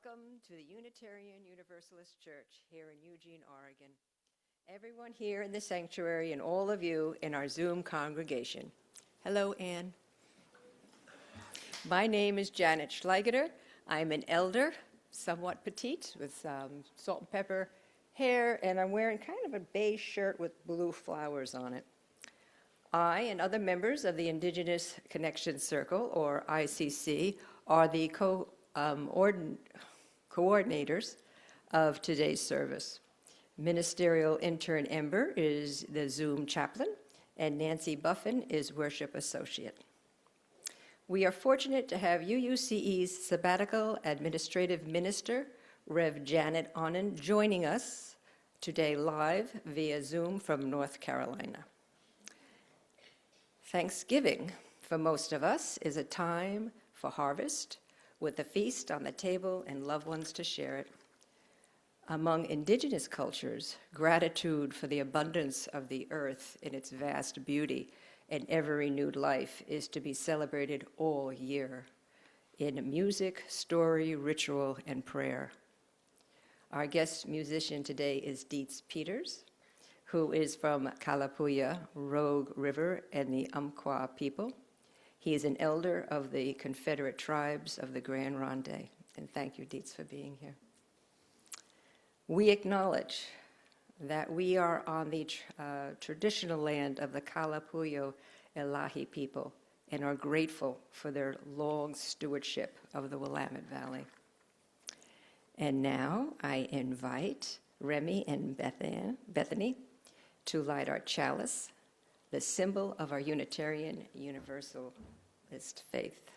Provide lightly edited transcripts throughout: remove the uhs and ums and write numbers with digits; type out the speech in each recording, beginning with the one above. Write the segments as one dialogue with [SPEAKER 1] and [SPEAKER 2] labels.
[SPEAKER 1] Welcome to the Unitarian Universalist Church here in Eugene, Oregon. Everyone here in the sanctuary and all of you in our Zoom congregation. Hello, Anne. My name is Janet Schleigeter. I'm an elder, somewhat petite, with salt and pepper hair, and I'm wearing kind of a beige shirt with blue flowers on it. I and other members of the Indigenous Connection Circle, or ICC, are the coordinators of today's service. Ministerial intern Ember is the Zoom chaplain, and Nancy Buffin is worship associate. We are fortunate to have UUCE's sabbatical administrative minister, Rev. Janet Onnie, joining us today live via Zoom from North Carolina. Thanksgiving, for most of us, is a time for harvest, with a feast on the table and loved ones to share it. Among indigenous cultures, gratitude for the abundance of the earth in its vast beauty and ever-renewed life is to be celebrated all year in music, story, ritual, and prayer. Our guest musician today is Dietz Peters, who is from Kalapuya, Rogue River, and the Umpqua people. He is an elder of the Confederate Tribes of the Grand Ronde. And thank you, Dietz, for being here. We acknowledge that we are on the traditional land of the Kalapuya Elahi people and are grateful for their long stewardship of the Willamette Valley. And now I invite Remy and Bethany to light our chalice, the symbol of our Unitarian Universalist faith.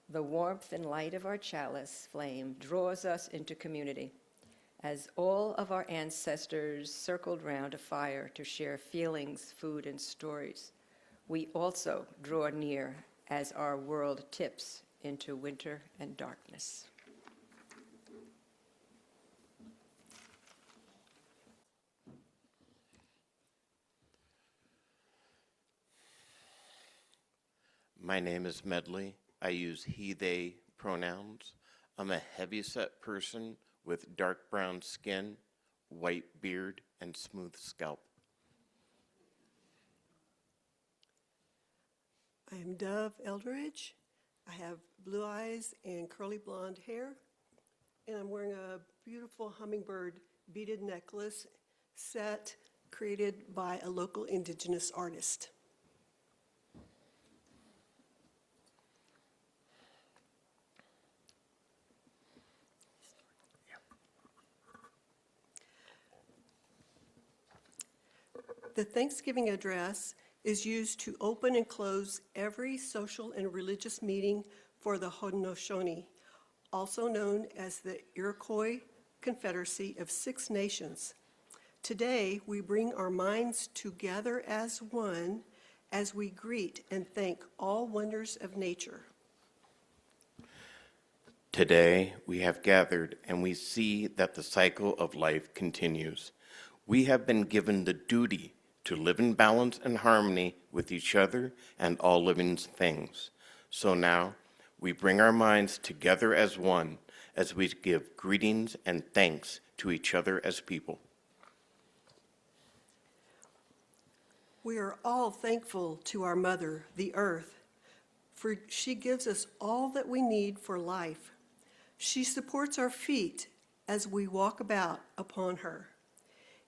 [SPEAKER 1] The warmth and light of our chalice flame draws us into community as all of our ancestors circled round a fire to share feelings, food, and stories. We also draw near as our world tips into winter and darkness.
[SPEAKER 2] My name is Medley. I use he, they pronouns. I'm a heavyset person with dark brown skin, white beard, and smooth scalp.
[SPEAKER 3] I am Dove Eldridge. I have blue eyes and curly blonde hair, and I'm wearing a beautiful hummingbird beaded necklace set created by a local indigenous artist. The Thanksgiving address is used to open and close every social and religious meeting for the Haudenosaunee, also known as the Iroquois Confederacy of Six Nations. Today, we bring our minds together as one as we greet and thank all wonders of nature.
[SPEAKER 2] Today, we have gathered and we see that the cycle of life continues. We have been given the duty to live in balance and harmony with each other and all living things. So now, we bring our minds together as one as we give greetings and thanks to each other as people.
[SPEAKER 3] We are all thankful to our mother, the earth, for she gives us all that we need for life. She supports our feet as we walk about upon her.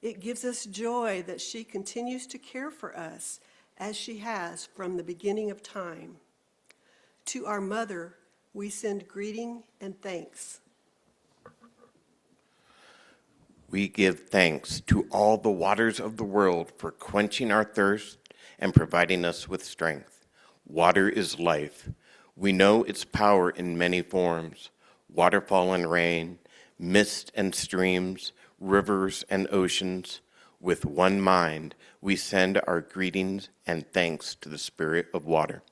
[SPEAKER 3] It gives us joy that she continues to care for us as she has from the beginning of time. To our mother, we send greeting and thanks.
[SPEAKER 2] We give thanks to all the waters of the world for quenching our thirst and providing us with strength. Water is life. We know its power in many forms: waterfall and rain, mist and streams, rivers and oceans. With one mind, we send our greetings and thanks to the Spirit of water.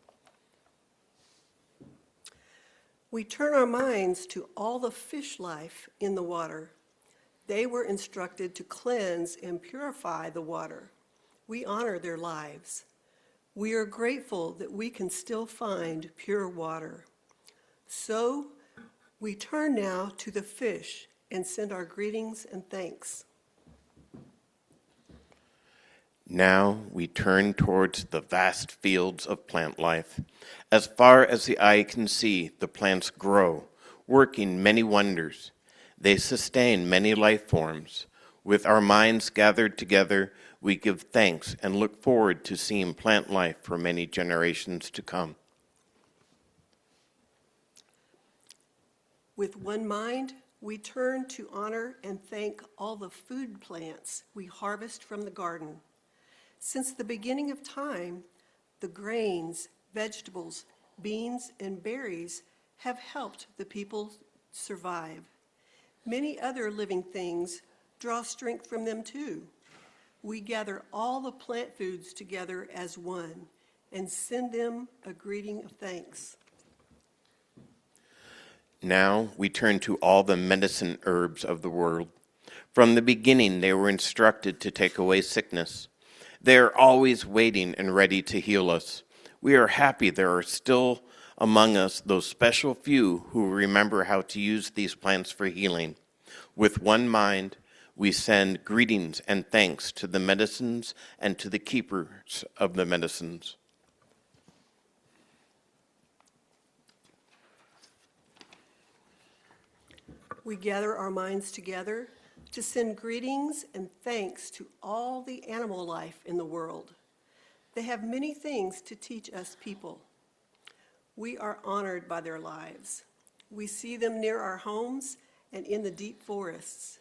[SPEAKER 3] We turn our minds to all the fish life in the water. They were instructed to cleanse and purify the water. We honor their lives. We are grateful that we can still find pure water. So we turn now to the fish and send our greetings and thanks.
[SPEAKER 2] Now we turn towards the vast fields of plant life. As far as the eye can see, the plants grow, working many wonders. They sustain many life forms. With our minds gathered together, we give thanks and look forward to seeing plant life for many generations to come.
[SPEAKER 3] With one mind, we turn to honor and thank all the food plants we harvest from the garden. Since the beginning of time, the grains, vegetables, beans, and berries have helped the people survive. Many other living things draw strength from them too. We gather all the plant foods together as one and send them a greeting of thanks.
[SPEAKER 2] Now we turn to all the medicine herbs of the world. From the beginning, they were instructed to take away sickness. They are always waiting and ready to heal us. We are happy there are still among us those special few who remember how to use these plants for healing. With one mind, we send greetings and thanks to the medicines and to the keepers of the medicines.
[SPEAKER 3] We gather our minds together to send greetings and thanks to all the animal life in the world. They have many things to teach us people. We are honored by their lives. We see them near our homes and in the deep forests.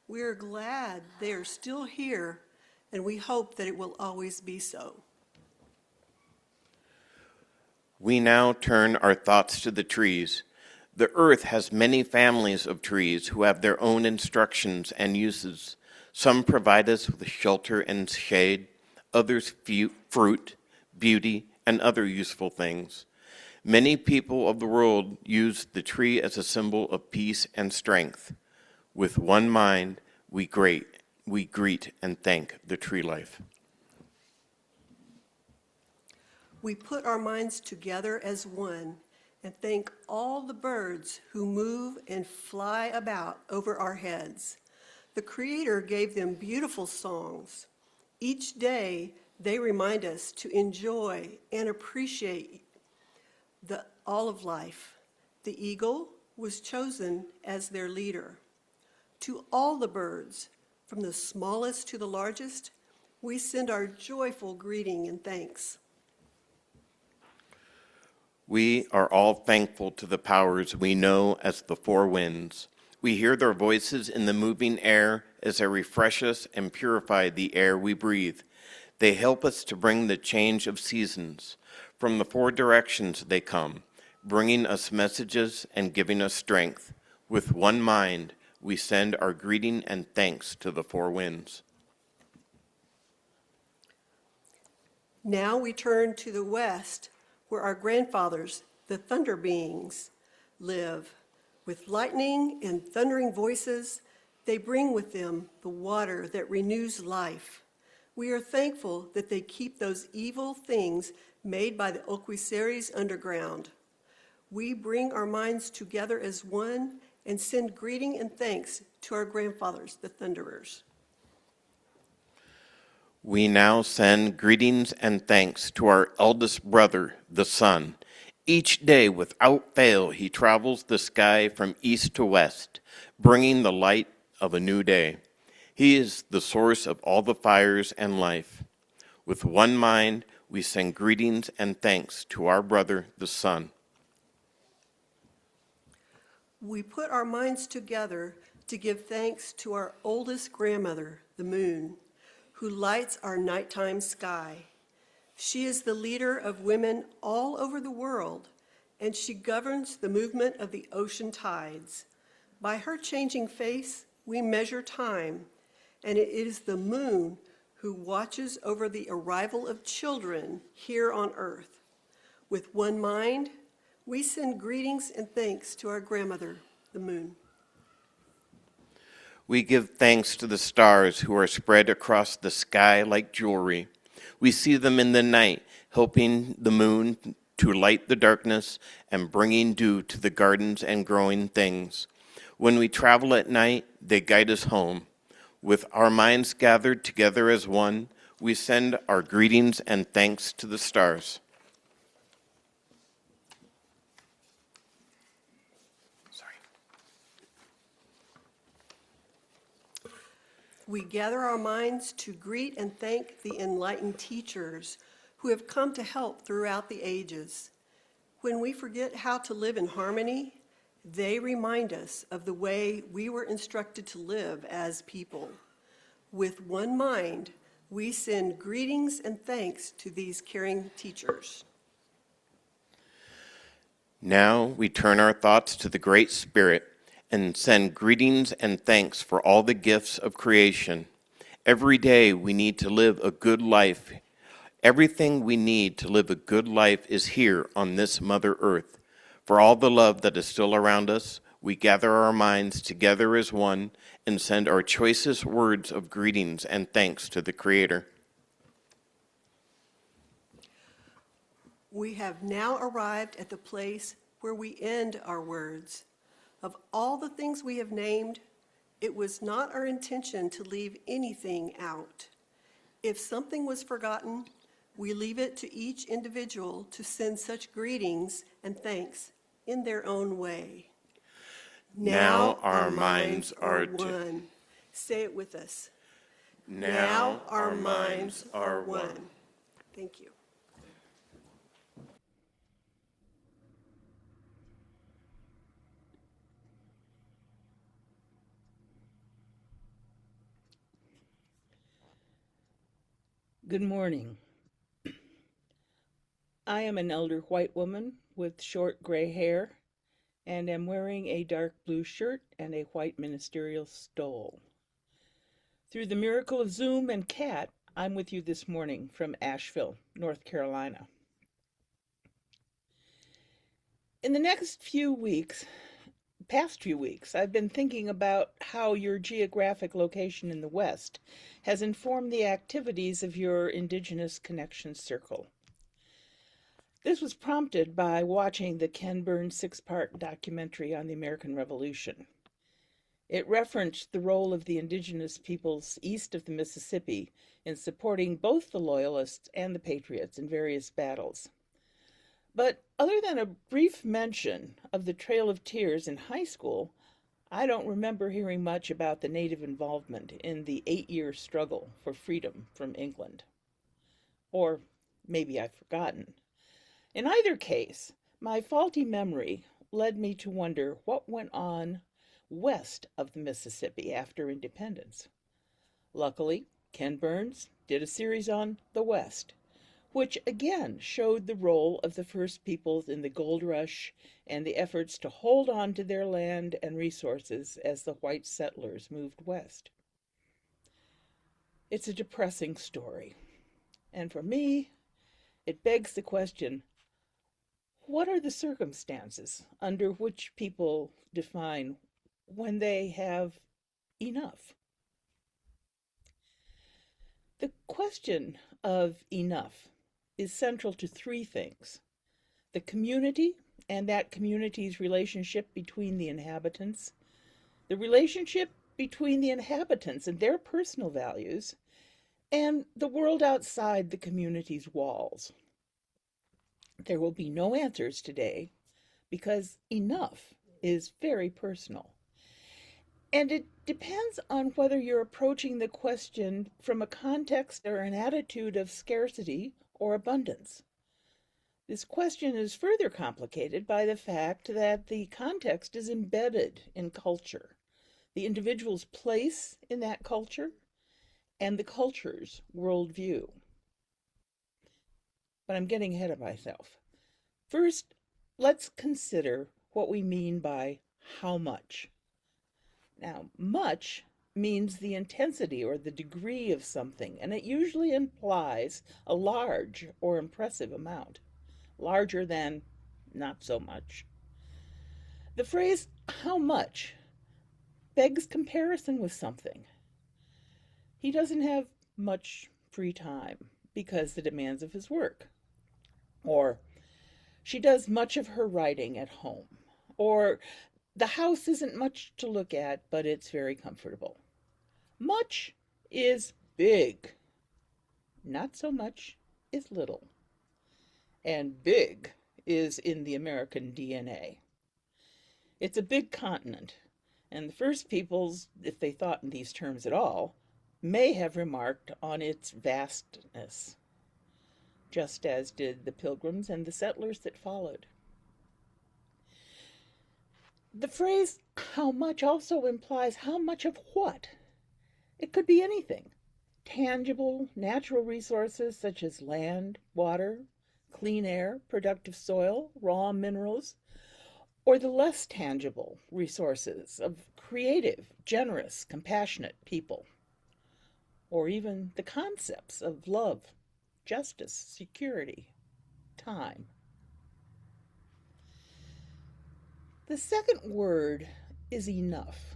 [SPEAKER 3] We are glad they are still here, and we hope that it will always be so.
[SPEAKER 2] We now turn our thoughts to the trees. The earth has many families of trees who have their own instructions and uses. Some provide us with shelter and shade, others fruit, beauty, and other useful things. Many people of the world use the tree as a symbol of peace and strength. With one mind, we greet and thank the tree life.
[SPEAKER 3] We put our minds together as one and thank all the birds who move and fly about over our heads. The Creator gave them beautiful songs. Each day, they remind us to enjoy and appreciate all of life. The eagle was chosen as their leader. To all the birds, from the smallest to the largest, we send our joyful greeting and thanks.
[SPEAKER 2] We are all thankful to the powers we know as the four winds. We hear their voices in the moving air as they refresh us and purify the air we breathe. They help us to bring the change of seasons. From the four directions they come, bringing us messages and giving us strength. With one mind, we send our greeting and thanks to the four winds.
[SPEAKER 3] Now we turn to the west, where our grandfathers, the thunder beings, live. With lightning and thundering voices, they bring with them the water that renews life. We are thankful that they keep those evil things made by the Oquiseries underground. We bring our minds together as one and send greeting and thanks to our grandfathers, the thunderers.
[SPEAKER 2] We now send greetings and thanks to our eldest brother, the sun. Each day, without fail, he travels the sky from east to west, bringing the light of a new day. He is the source of all the fires and life. With one mind, we send greetings and thanks to our brother, the sun.
[SPEAKER 3] We put our minds together to give thanks to our oldest grandmother, the moon, who lights our nighttime sky. She is the leader of women all over the world, and she governs the movement of the ocean tides. By her changing face, we measure time, and it is the moon who watches over the arrival of children here on earth. With one mind, we send greetings and thanks to our grandmother, the moon.
[SPEAKER 2] We give thanks to the stars who are spread across the sky like jewelry. We see them in the night, helping the moon to light the darkness and bringing dew to the gardens and growing things. When we travel at night, they guide us home. With our minds gathered together as one, we send our greetings and thanks to the stars.
[SPEAKER 3] We gather our minds to greet and thank the enlightened teachers who have come to help throughout the ages. When we forget how to live in harmony, they remind us of the way we were instructed to live as people. With one mind, we send greetings and thanks to these caring teachers.
[SPEAKER 2] Now we turn our thoughts to the Great Spirit and send greetings and thanks for all the gifts of creation. Every day we need to live a good life. Everything we need to live a good life is here on this Mother Earth. For all the love that is still around us, we gather our minds together as one and send our choicest words of greetings and thanks to the Creator.
[SPEAKER 3] We have now arrived at the place where we end our words. Of all the things we have named, it was not our intention to leave anything out. If something was forgotten, we leave it to each individual to send such greetings and thanks in their own way.
[SPEAKER 2] Now our minds are
[SPEAKER 3] one. Say it with us.
[SPEAKER 2] Now our minds are one.
[SPEAKER 3] Thank you.
[SPEAKER 4] Good morning. I am an elder white woman with short gray hair and am wearing a dark blue shirt and a white ministerial stole. Through the miracle of Zoom and Cat, I'm with you this morning from Asheville, North Carolina. In the past few weeks, I've been thinking about how your geographic location in the West has informed the activities of your Indigenous Connections Circle. This was prompted by watching the Ken Burns 6-part documentary on the American Revolution. It referenced the role of the indigenous peoples east of the Mississippi in supporting both the Loyalists and the Patriots in various battles. But other than a brief mention of the Trail of Tears in high school, I don't remember hearing much about the Native involvement in the 8-year struggle for freedom from England. Or maybe I've forgotten. In either case, my faulty memory led me to wonder what went on west of the Mississippi after independence. Luckily, Ken Burns did a series on the West, which again showed the role of the First Peoples in the gold rush and the efforts to hold on to their land and resources as the white settlers moved west. It's a depressing story, and for me, it begs the question, what are the circumstances under which people define when they have enough? The question of enough is central to 3 things: the community and that community's relationship between the inhabitants, the relationship between the inhabitants and their personal values, and the world outside the community's walls. There will be no answers today because enough is very personal. And it depends on whether you're approaching the question from a context or an attitude of scarcity or abundance. This question is further complicated by the fact that the context is embedded in culture, the individual's place in that culture, and the culture's worldview. But I'm getting ahead of myself. First, let's consider what we mean by how much. Now, much means the intensity or the degree of something, and it usually implies a large or impressive amount, larger than not so much. The phrase how much begs comparison with something. He doesn't have much free time. because the demands of his work. Or, she does much of her writing at home. Or, the house isn't much to look at, but it's very comfortable. Much is big. Not so much is little. And big is in the American DNA. It's a big continent, and the first peoples, if they thought in these terms at all, may have remarked on its vastness, just as did the pilgrims and the settlers that followed. The phrase how much also implies how much of what? It could be anything. Tangible, natural resources such as land, water, clean air, productive soil, raw minerals, or the less tangible resources of creative, generous, compassionate people, or even the concepts of love, justice, security, time. The second word is enough.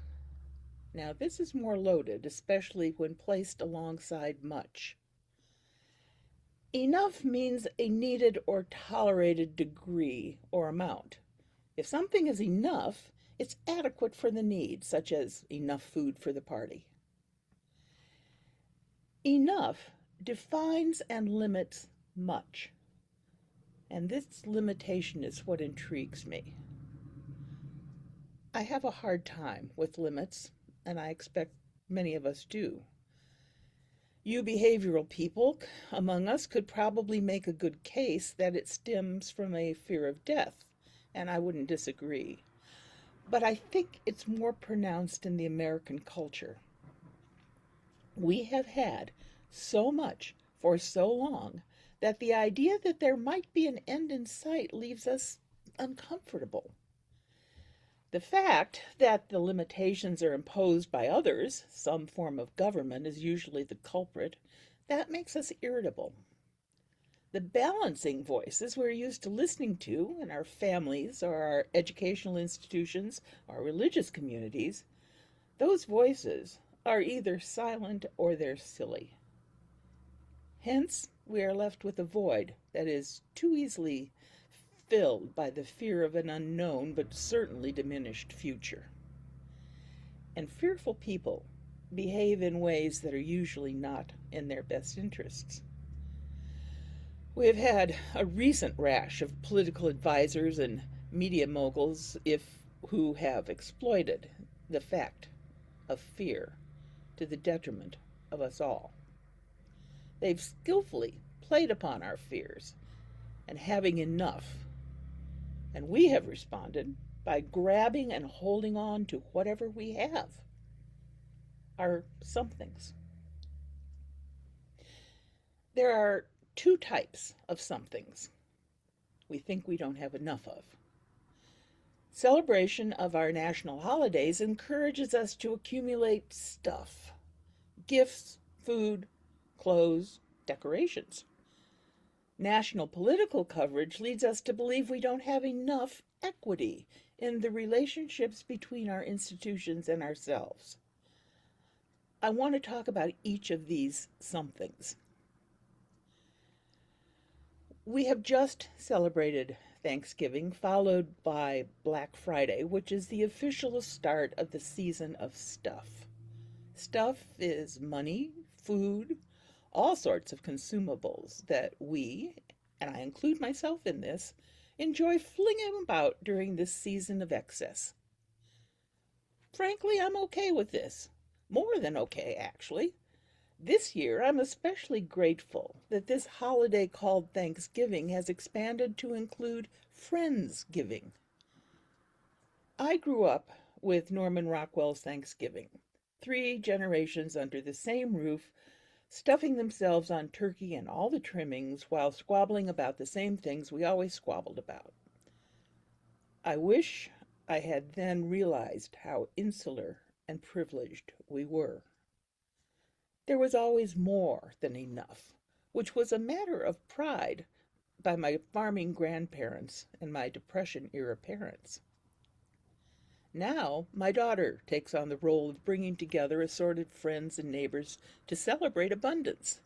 [SPEAKER 4] Now, this is more loaded, especially when placed alongside much. Enough means a needed or tolerated degree or amount. If something is enough, it's adequate for the need, such as enough food for the party. Enough defines and limits much, and this limitation is what intrigues me. I have a hard time with limits, and I expect many of us do. You behavioral people among us could probably make a good case that it stems from a fear of death, and I wouldn't disagree. But I think it's more pronounced in the American culture. We have had so much for so long that the idea that there might be an end in sight leaves us uncomfortable. The fact that the limitations are imposed by others, some form of government is usually the culprit, that makes us irritable. The balancing voices we're used to listening to in our families or our educational institutions, our religious communities, those voices are either silent or they're silly. Hence, we are left with a void that is too easily filled by the fear of an unknown but certainly diminished future. And fearful people behave in ways that are usually not in their best interests. We have had a recent rash of political advisors and media moguls who have exploited the fact of fear to the detriment of us all. They've skillfully played upon our fears and having enough. And we have responded by grabbing and holding on to whatever we have, our somethings. There are two types of somethings we think we don't have enough of. Celebration of our national holidays encourages us to accumulate stuff, gifts, food, clothes, decorations. National political coverage leads us to believe we don't have enough equity in the relationships between our institutions and ourselves. I want to talk about each of these somethings. We have just celebrated Thanksgiving, followed by Black Friday, which is the official start of the season of stuff. Stuff is money, food, all sorts of consumables that we, and I include myself in this, enjoy flinging about during this season of excess. Frankly, I'm okay with this. More than okay, actually. This year, I'm especially grateful that this holiday called Thanksgiving has expanded to include Friendsgiving. I grew up with Norman Rockwell's Thanksgiving, 3 generations under the same roof, stuffing themselves on turkey and all the trimmings while squabbling about the same things we always squabbled about. I wish I had then realized how insular and privileged we were. There was always more than enough, which was a matter of pride by my farming grandparents and my Depression-era parents. Now, my daughter takes on the role of bringing together assorted friends and neighbors to celebrate abundance.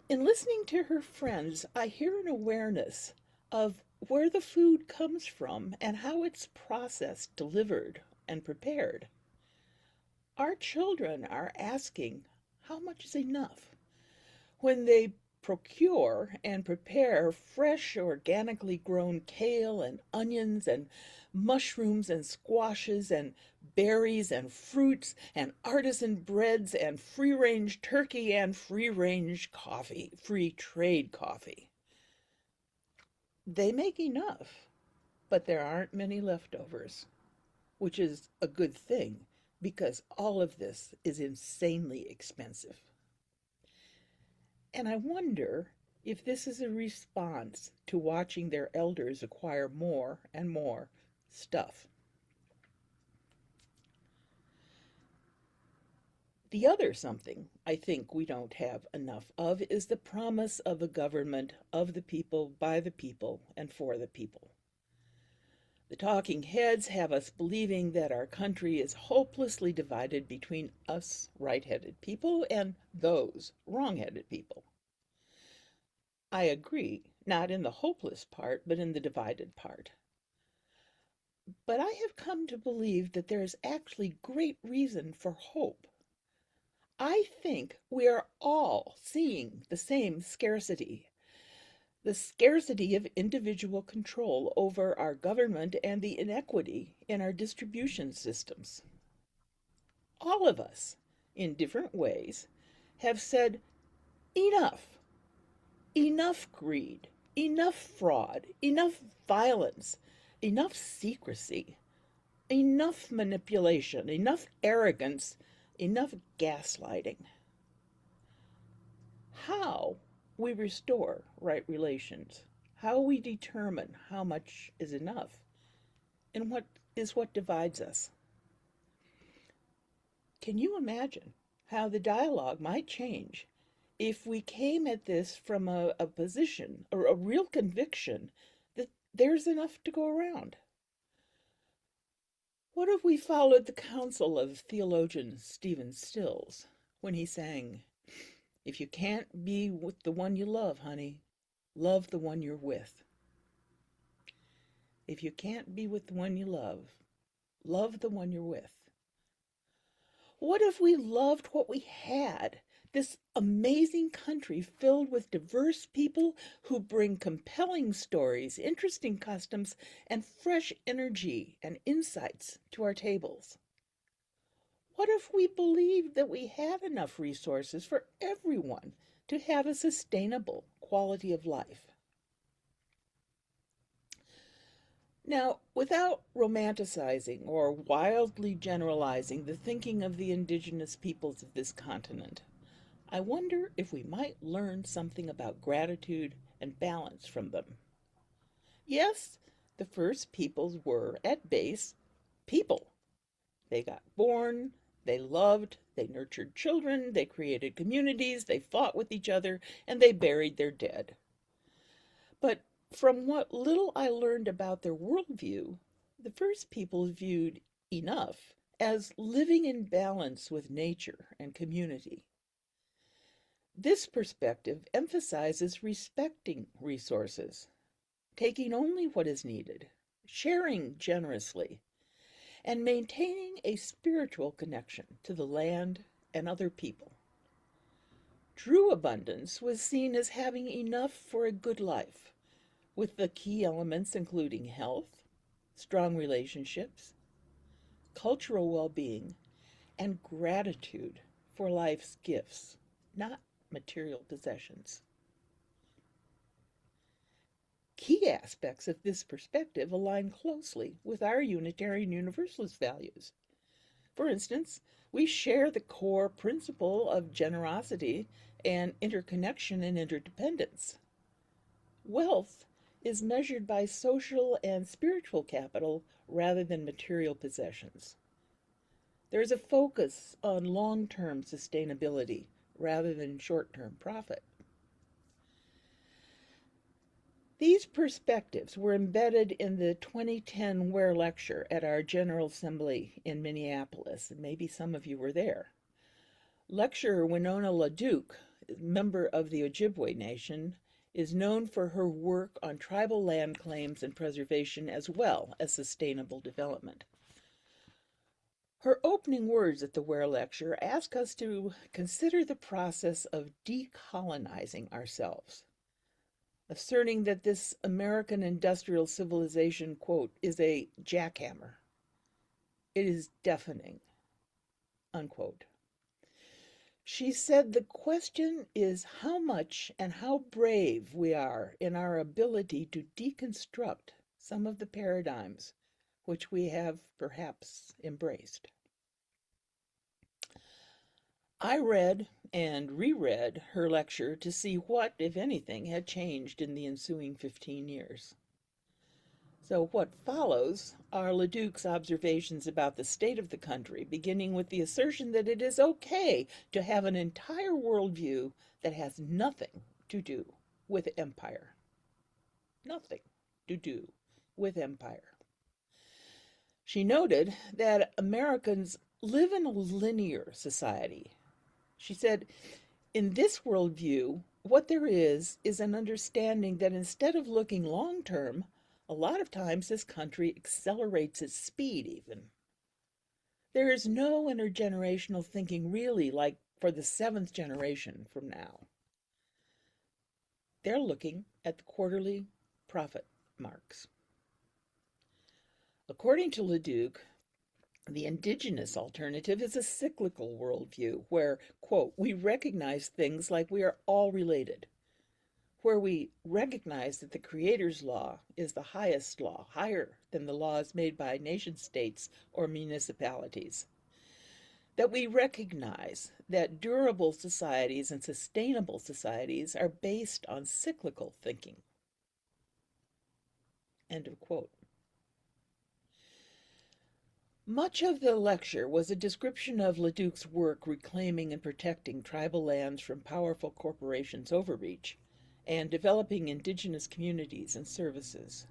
[SPEAKER 4] In listening to her friends, I hear an awareness of where the food comes from and how it's processed, delivered, and prepared. Our children are asking, how much is enough? When they procure and prepare fresh, organically grown kale and onions and mushrooms and squashes and berries and fruits and artisan breads and free-range turkey and free-range coffee, free trade coffee. They make enough, but there aren't many leftovers, which is a good thing because all of this is insanely expensive. And I wonder if this is a response to watching their elders acquire more and more stuff. The other something I think we don't have enough of is the promise of a government of the people, by the people, and for the people. The talking heads have us believing that our country is hopelessly divided between us right-headed people and those wrong-headed people. I agree, not in the hopeless part, but in the divided part. But I have come to believe that there is actually great reason for hope. I think we are all seeing the same scarcity, the scarcity of individual control over our government and the inequity in our distribution systems. All of us, in different ways, have said, enough. Enough greed, enough fraud, enough violence, enough secrecy, enough manipulation, enough arrogance, enough gaslighting. How we restore right relations, how we determine how much is enough, and what divides us. Can you imagine how the dialogue might change if we came at this from a position or a real conviction that there's enough to go around? What if we followed the counsel of theologian Stephen Stills when he sang, "If you can't be with the one you love, honey, love the one you're with." If you can't be with the one you love the one you're with. What if we loved what we had? This amazing country filled with diverse people who bring compelling stories, interesting customs, and fresh energy and insights to our tables. What if we believed that we had enough resources for everyone to have a sustainable quality of life? Now, without romanticizing or wildly generalizing the thinking of the indigenous peoples of this continent, I wonder if we might learn something about gratitude and balance from them. Yes, the first peoples were, at base, people. They got born, they loved, they nurtured children, they created communities, they fought with each other, and they buried their dead. But from what little I learned about their worldview, the first people viewed enough as living in balance with nature and community. This perspective emphasizes respecting resources, taking only what is needed, sharing generously, and maintaining a spiritual connection to the land and other people. True abundance was seen as having enough for a good life, with the key elements including health, strong relationships, cultural well-being, and gratitude for life's gifts, not material possessions. Key aspects of this perspective align closely with our Unitarian Universalist values. For instance, we share the core principle of generosity and interconnection and interdependence. Wealth is measured by social and spiritual capital rather than material possessions. There is a focus on long-term sustainability rather than short-term profit. These perspectives were embedded in the 2010 Ware Lecture at our General Assembly in Minneapolis, and maybe some of you were there. Lecturer Winona LaDuke member of the Ojibwe Nation, is known for her work on tribal land claims and preservation as well as sustainable development. Her opening words at the Ware Lecture ask us to consider the process of decolonizing ourselves, asserting that this American industrial civilization, quote, is a jackhammer. It is deafening, unquote. She said the question is how much and how brave we are in our ability to deconstruct some of the paradigms which we have perhaps embraced. I read and reread her lecture to see what, if anything, had changed in the ensuing 15 years. So what follows are LeDuc's observations about the state of the country, beginning with the assertion that it is okay to have an entire worldview that has nothing to do with empire. Nothing to do with empire. She noted that Americans live in a linear society. She said, in this worldview, what there is an understanding that instead of looking long-term, a lot of times this country accelerates its speed even. There is no intergenerational thinking really like for the 7th generation from now. They're looking at the quarterly profit marks. According to LeDuc, the indigenous alternative is a cyclical worldview where, quote, we recognize things like we are all related, where we recognize that the Creator's law is the highest law, higher than the laws made by nation-states or municipalities, that we recognize that durable societies and sustainable societies are based on cyclical thinking. End of quote. Much of the lecture was a description of LeDuc's work reclaiming and protecting tribal lands from powerful corporations' overreach and developing indigenous communities and services.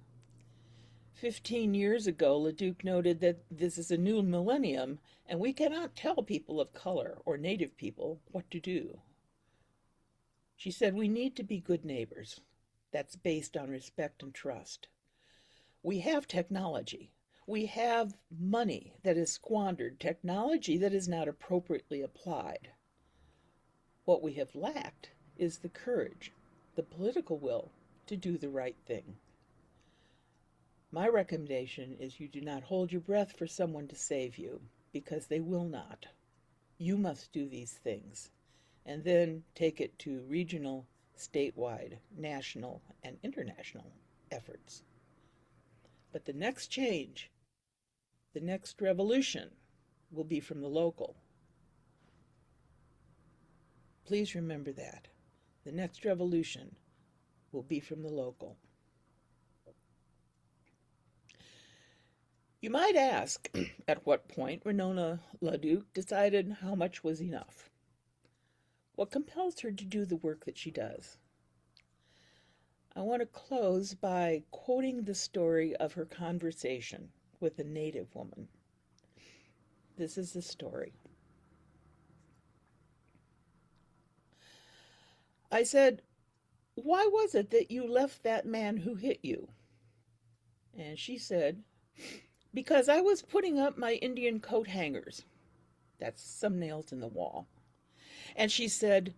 [SPEAKER 4] 15 years ago, LeDuc noted that this is a new millennium and we cannot tell people of color or native people what to do. She said we need to be good neighbors. That's based on respect and trust. We have technology. We have money that is squandered, technology that is not appropriately applied. What we have lacked is the courage, the political will to do the right thing. My recommendation is you do not hold your breath for someone to save you, because they will not. You must do these things, and then take it to regional, statewide, national, and international efforts. But the next change, the next revolution, will be from the local. Please remember that. The next revolution will be from the local. You might ask at what point Winona LaDuke decided how much was enough. What compels her to do the work that she does? I want to close by quoting the story of her conversation with a Native woman. This is the story. I said, "Why was it that you left that man who hit you?" And she said, "Because I was putting up my Indian coat hangers." That's some nails in the wall. And she said,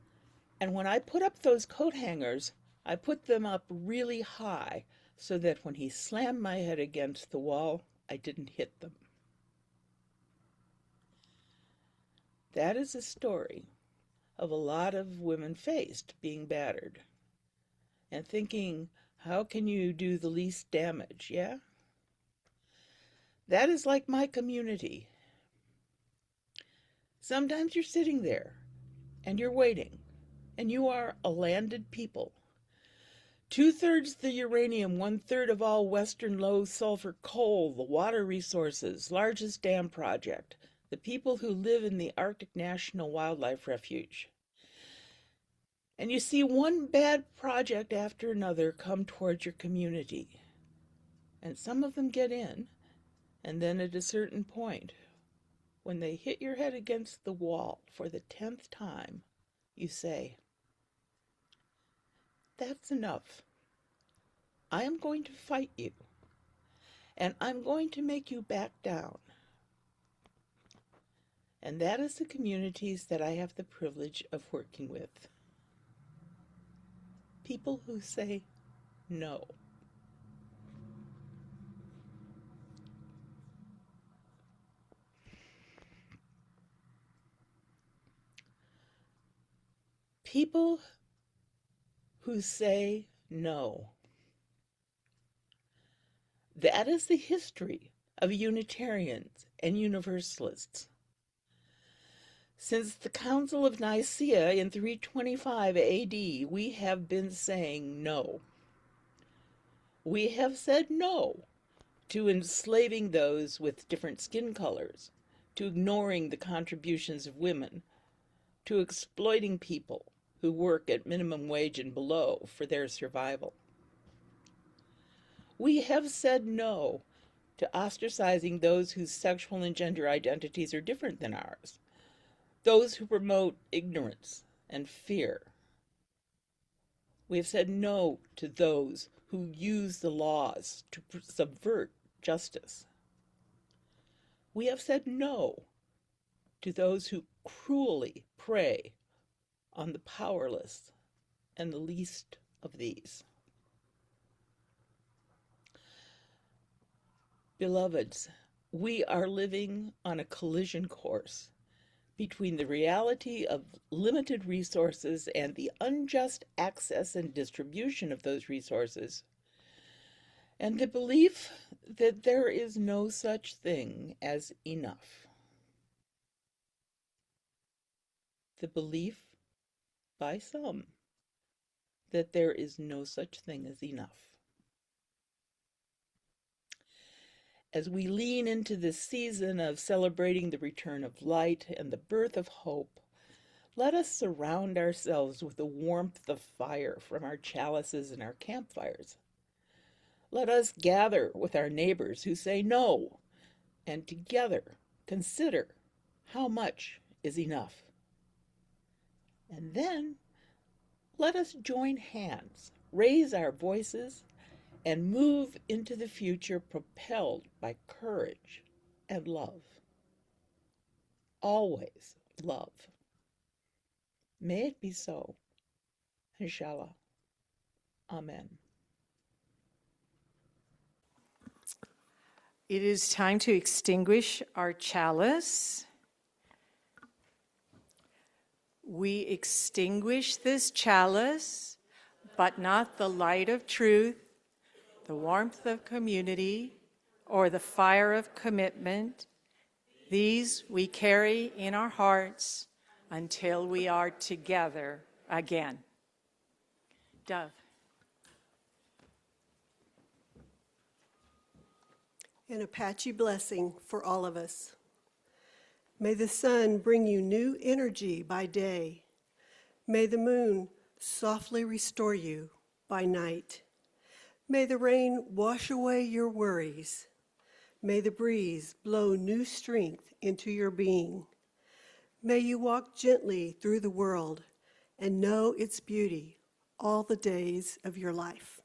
[SPEAKER 4] "And when I put up those coat hangers, I put them up really high so that when he slammed my head against the wall, I didn't hit them." That is a story of a lot of women faced being battered and thinking, how can you do the least damage, yeah? That is like my community. Sometimes you're sitting there and you're waiting, and you are a landed people. 2/3 the uranium, 1/3 of all Western low sulfur coal, the water resources, largest dam project, the people who live in the Arctic National Wildlife Refuge. And you see one bad project after another come towards your community. And some of them get in, and then at a certain point, when they hit your head against the wall for the 10th time, you say, That's enough. I am going to fight you, and I'm going to make you back down. And that is the communities that I have the privilege of working with. People who say no. People who say no. That is the history of Unitarians and Universalists. Since the Council of Nicaea in 325 AD, we have been saying no. We have said no to enslaving those with different skin colors, to ignoring the contributions of women, to exploiting people who work at minimum wage and below for their survival. We have said no to ostracizing those whose sexual and gender identities are different than ours, those who promote ignorance and fear. We have said no to those who use the laws to subvert justice. We have said no to those who cruelly prey on the powerless and the least of these. Beloveds, we are living on a collision course between the reality of limited resources and the unjust access and distribution of those resources, and the belief that there is no such thing as enough. The belief by some that there is no such thing as enough. As we lean into this season of celebrating the return of light and the birth of hope, let us surround ourselves with the warmth of fire from our chalices and our campfires. Let us gather with our neighbors who say no, and together consider how much is enough. And then let us join hands, raise our voices, and move into the future propelled by courage and love. Always love. May it be so. Inshallah. Amen.
[SPEAKER 5] It is time to extinguish our chalice. We extinguish this chalice, but not the light of truth, the warmth of community, or the fire of commitment. These we carry in our hearts until we are together again. Dove.
[SPEAKER 3] An Apache blessing for all of us. May the sun bring you new energy by day. May the moon softly restore you by night. May the rain wash away your worries. May the breeze blow new strength into your being. May you walk gently through the world and know its beauty all the days of your life.